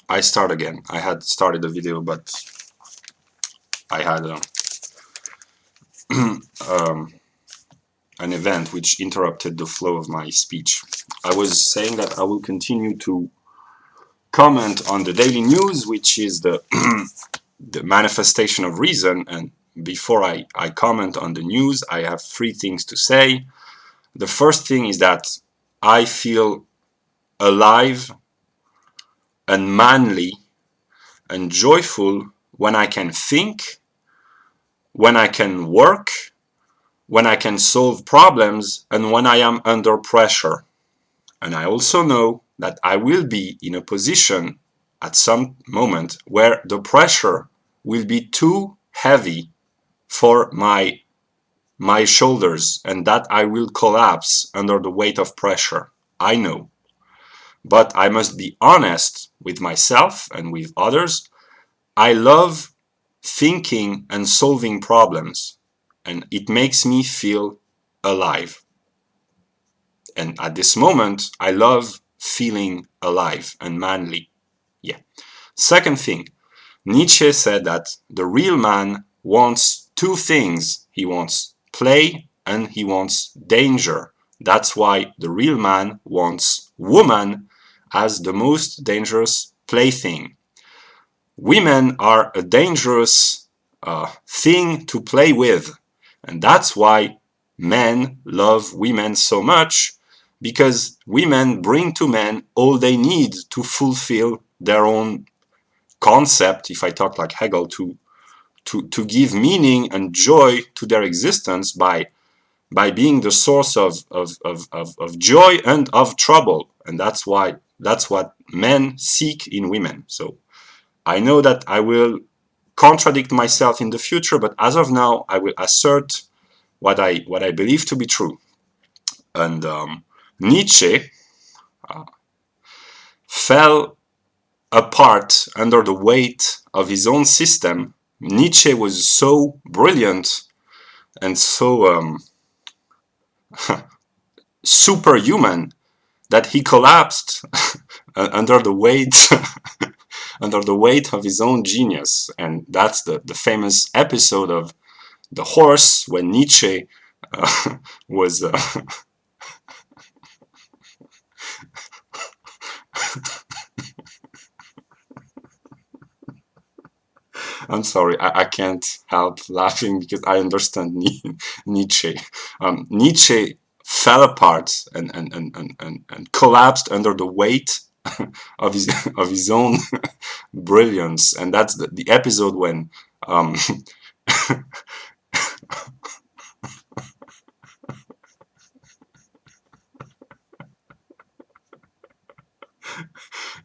I start again. I had started the video, but I had an event which interrupted the flow of my speech. I was saying that I will continue to comment on the daily news, which is the the manifestation of reason. And before I comment on the news, I have three things to say. The first thing is that I feel alive and manly and joyful when I can think, when I can work, when I can solve problems, and when I am under pressure. And I also know that I will be in a position at some moment where the pressure will be too heavy for my shoulders, and that I will collapse under the weight of pressure. I know. But I must be honest with myself and with others. I love thinking and solving problems, and it makes me feel alive. And at this moment, I love feeling alive and manly. Yeah. Second thing, Nietzsche said that the real man wants two things. He wants play and he wants danger. That's why the real man wants woman as the most dangerous plaything. Women are a dangerous thing to play with, and that's why men love women so much, because women bring to men all they need to fulfill their own concept, if I talk like Hegel, to give meaning and joy to their existence by being the source of joy and of trouble. And that's what men seek in women. So I know that I will contradict myself in the future, but as of now, I will assert what I believe to be true. And Nietzsche fell apart under the weight of his own system. Nietzsche was so brilliant and so superhuman that he collapsed under the weight under the weight of his own genius. And that's the famous episode of The Horse, when Nietzsche was I'm sorry, I can't help laughing because I understand Nietzsche. Nietzsche fell apart and collapsed under the weight of his own brilliance, and that's the episode when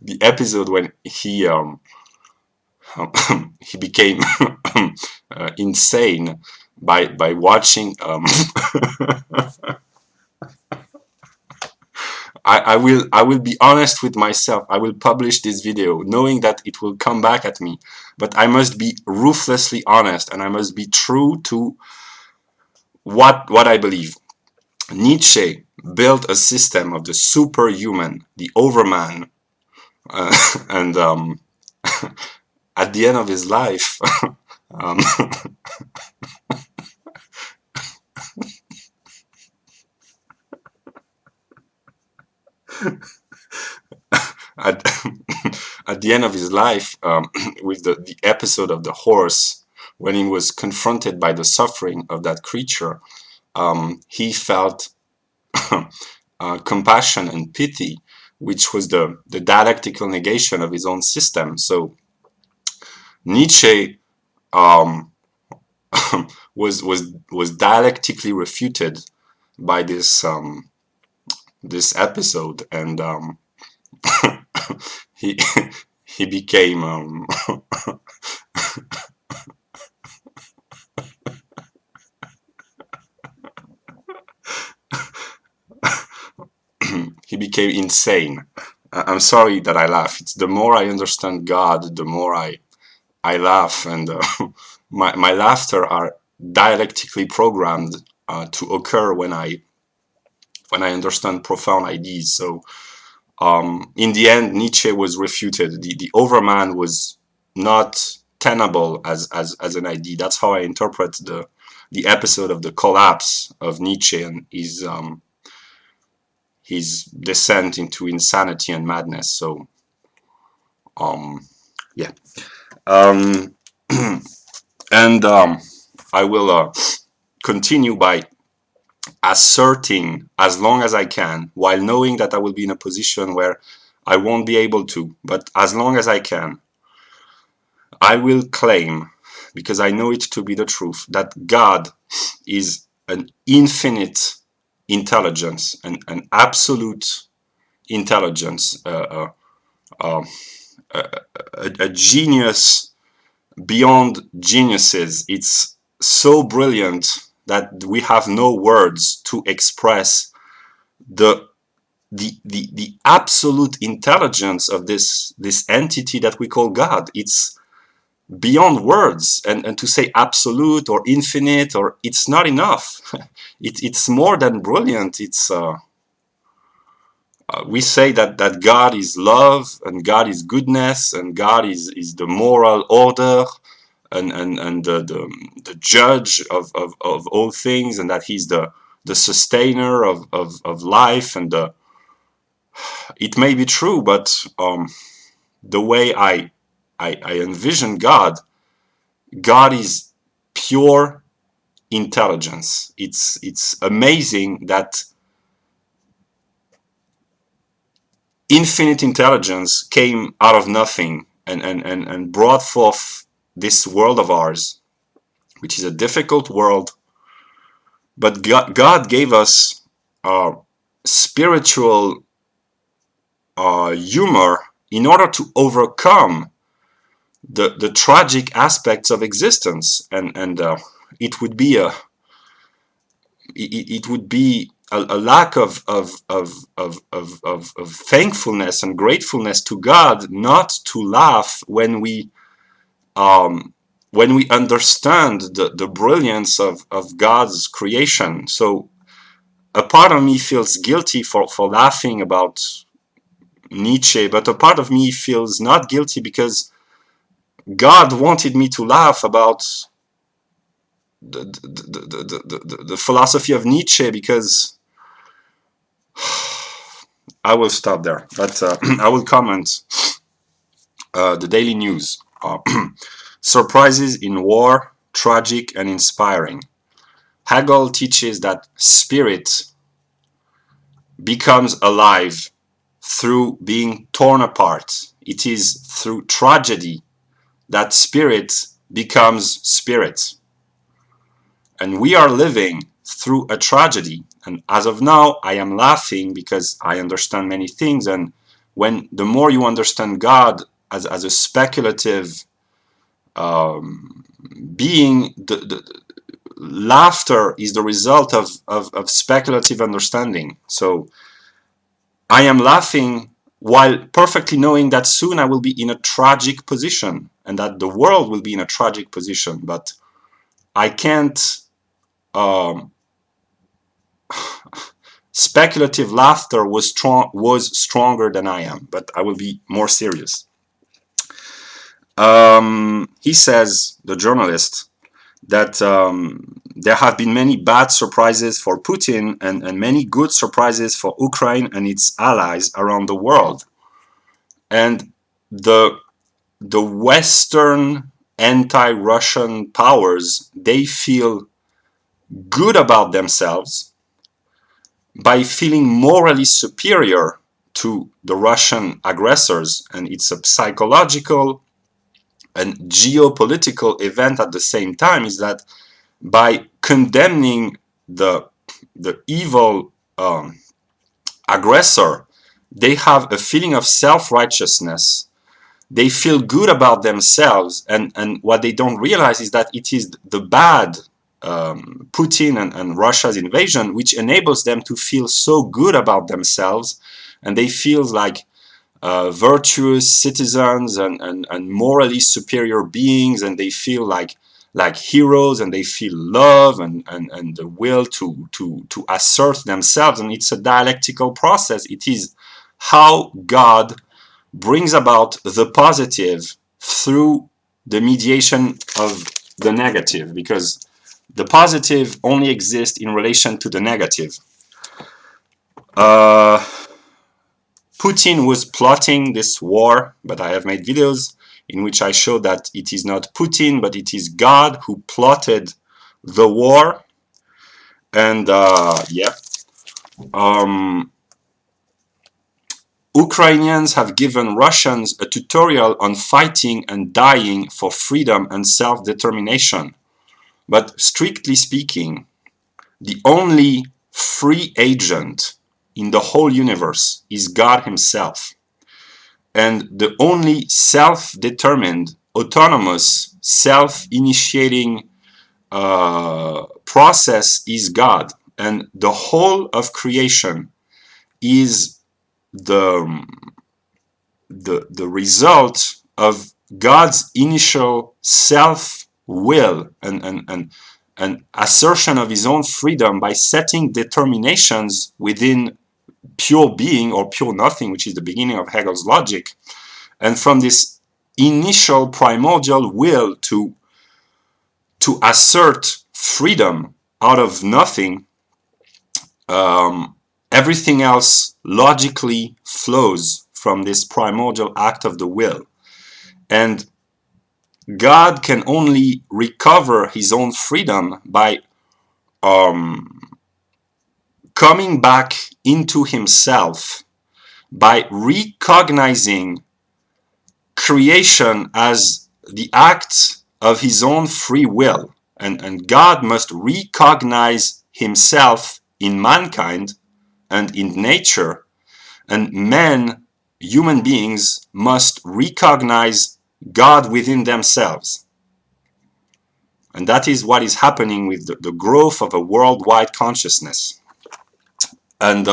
the episode when he became insane by watching I will be honest with myself. I will publish this video knowing that it will come back at me, but I must be ruthlessly honest and I must be true to what I believe. Nietzsche built a system of the superhuman, the overman, and at the end of his life um, at, at the end of his life, with the episode of the horse, when he was confronted by the suffering of that creature, he felt compassion and pity, which was the dialectical negation of his own system. So Nietzsche was dialectically refuted by this episode, and he he became he became insane. I'm sorry that I laugh. It's the more I understand God, the more I laugh, and my laughter are dialectically programmed to occur when I understand profound ideas. So in the end, Nietzsche was refuted. The overman was not tenable as an idea. That's how I interpret the episode of the collapse of Nietzsche and his descent into insanity and madness. So, yeah. Um, and I will continue by asserting as long as I can, while knowing that I will be in a position where I won't be able to, but as long as I can, I will claim, because I know it to be the truth, that God is an infinite intelligence, an absolute intelligence, a genius beyond geniuses. It's so brilliant that we have no words to express the absolute intelligence of this entity that we call God. It's beyond words, and to say absolute or infinite, or it's not enough. It's more than brilliant. It's we say that God is love, and God is goodness, and God is the moral order, and the judge of all things, and that he's the sustainer of life. And it may be true, but the way I envision God is pure intelligence. It's amazing that infinite intelligence came out of nothing and brought forth this world of ours, which is a difficult world. But God gave us spiritual humor in order to overcome the tragic aspects of existence, and it would be a lack of thankfulness and gratefulness to God not to laugh when we understand the brilliance of God's creation. So a part of me feels guilty for laughing about Nietzsche, but a part of me feels not guilty because God wanted me to laugh about the philosophy of Nietzsche, because I will stop there, but I will comment the daily news. Surprises in war, tragic and inspiring. Hegel teaches that spirit becomes alive through being torn apart. It is through tragedy that spirit becomes spirit. And we are living through a tragedy. And as of now, I am laughing because I understand many things. And when the more you understand God as a speculative being, the laughter is the result of speculative understanding. So I am laughing while perfectly knowing that soon I will be in a tragic position and that the world will be in a tragic position. But I can't speculative laughter was stronger than I am, but I will be more serious. He says, the journalist, that there have been many bad surprises for Putin and many good surprises for Ukraine and its allies around the world. And the Western anti-Russian powers, they feel good about themselves by feeling morally superior to the Russian aggressors. And it's a psychological and geopolitical event at the same time, is that by condemning the evil aggressor, they have a feeling of self-righteousness. They feel good about themselves, and what they don't realize is that it is the bad Putin and Russia's invasion which enables them to feel so good about themselves, and they feel like virtuous citizens and morally superior beings, and they feel like heroes, and they feel love and the will to assert themselves. And it's a dialectical process. It is how God brings about the positive through the mediation of the negative, because the positive only exists in relation to the negative. Putin was plotting this war, but I have made videos in which I show that it is not Putin, but it is God who plotted the war. And Ukrainians have given Russians a tutorial on fighting and dying for freedom and self-determination. But strictly speaking, the only free agent in the whole universe is God himself. And the only self-determined, autonomous, self-initiating process is God. And the whole of creation is the result of God's initial self-will and assertion of his own freedom by setting determinations within pure being or pure nothing, which is the beginning of Hegel's logic. And from this initial primordial will to assert freedom out of nothing, everything else logically flows from this primordial act of the will. And God can only recover his own freedom by coming back into himself, by recognizing creation as the act of his own free will. And God must recognize himself in mankind and in nature, and men, human beings, must recognize God within themselves. And that is what is happening with the growth of a worldwide consciousness. And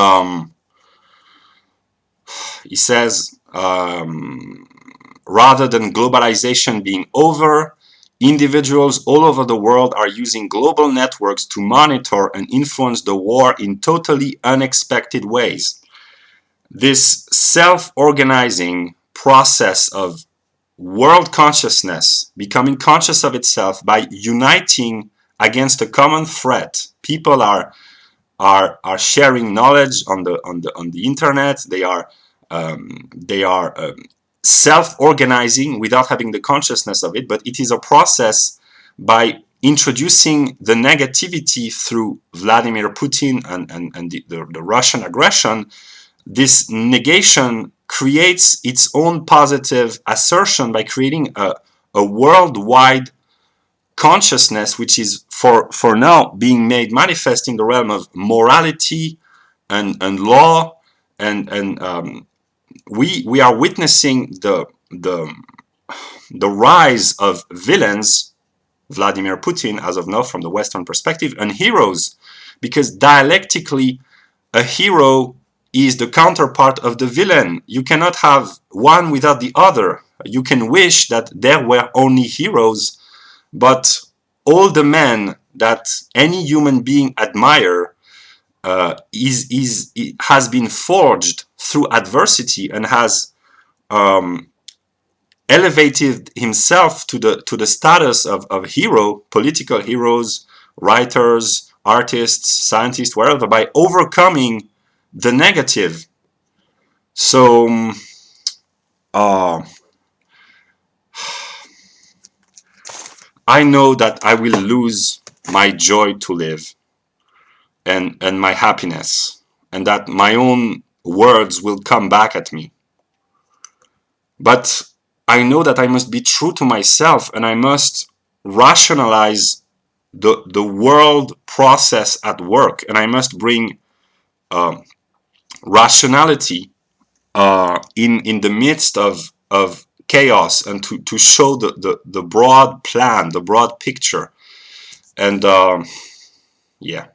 he says, rather than globalization being over, individuals all over the world are using global networks to monitor and influence the war in totally unexpected ways. This self-organizing process of world consciousness becoming conscious of itself by uniting against a common threat. People are sharing knowledge on the internet. They are self-organizing without having the consciousness of it, but it is a process by introducing the negativity through Vladimir Putin and the Russian aggression. This negation creates its own positive assertion by creating a worldwide consciousness, which is for now being made manifest in the realm of morality and law, and we are witnessing the rise of villains, Vladimir Putin as of now from the Western perspective, and heroes, because dialectically a hero is the counterpart of the villain. You cannot have one without the other. You can wish that there were only heroes, but all the men that any human being admire has been forged through adversity and has elevated himself to the status of hero, political heroes, writers, artists, scientists, wherever, by overcoming the negative. So I know that I will lose my joy to live and my happiness, and that my own words will come back at me. But I know that I must be true to myself, and I must rationalize the world process at work, and I must bring rationality in the midst of chaos, and to show the broad plan, the broad picture. And yeah.